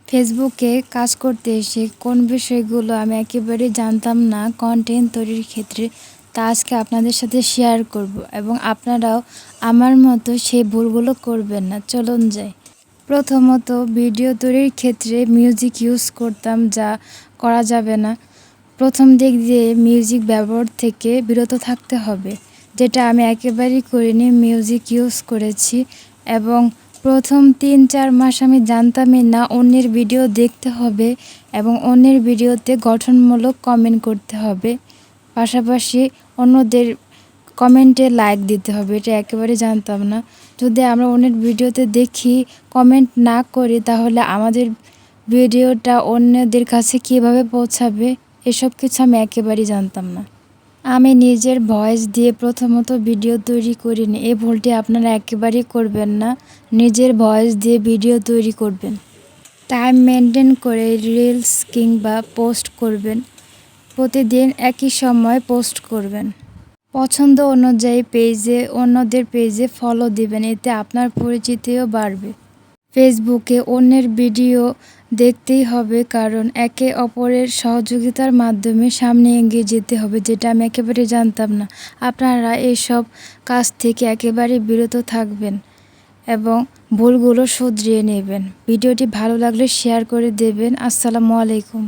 ফেসবুকে কাজ করতে এসে কোন বিষয়গুলো আমি একেবারেই জানতাম না কন্টেন্ট তৈরির ক্ষেত্রে, তা আজকে আপনাদের সাথে শেয়ার করব এবং আপনারাও আমার মতো সেই ভুলগুলো করবেন না। চলুন যাই। প্রথমত, ভিডিও তৈরির ক্ষেত্রে মিউজিক ইউজ করতাম, যা করা যাবে না। প্রথম দিক দিয়ে মিউজিক ব্যবহার থেকে বিরত থাকতে হবে, যেটা আমি একেবারেই করিনি। মিউজিক ইউজ করেছি এবং প্রথম ৩-৪ মাস আমি জানতামই না অন্যের ভিডিও দেখতে হবে এবং অন্যের ভিডিওতে গঠনমূলক কমেন্ট করতে হবে, পাশাপাশি অন্যদের কমেন্টে লাইক দিতে হবে। এটা একেবারে জানতাম না। যদি আমরা অন্যের ভিডিওতে দেখি, কমেন্ট না করি, তাহলে আমাদের ভিডিওটা অন্যদের কাছে কীভাবে পৌঁছাবে, এসব কিছু আমি একেবারেই জানতাম না। আমি নিজের ভয়েস দিয়ে প্রথমত ভিডিও তৈরি করিনি। এই ভুলটি আপনারা একেবারেই করবেন না। নিজের ভয়েস দিয়ে ভিডিও তৈরি করবেন। টাইম মেনটেন করে রিলস কিংবা পোস্ট করবেন। প্রতিদিন একই সময় পোস্ট করবেন। পছন্দ অনুযায়ী অন্যদের পেজে ফলো দিবেন, এতে আপনার পরিচিতিও বাড়বে। ফেসবুকে অন্যের ভিডিও দেখতেই হবে, কারণ একে অপরের সহযোগিতার মাধ্যমে সামনে এগিয়ে যেতে হবে, যেটা আমি একেবারে জানতাম না। আপনারা এইসব কাজ থেকে একেবারে বিরত থাকবেন এবং ভুলগুলো শুধরিয়ে নেবেন। ভিডিওটি ভালো লাগলে শেয়ার করে দেবেন। আসসালামু আলাইকুম।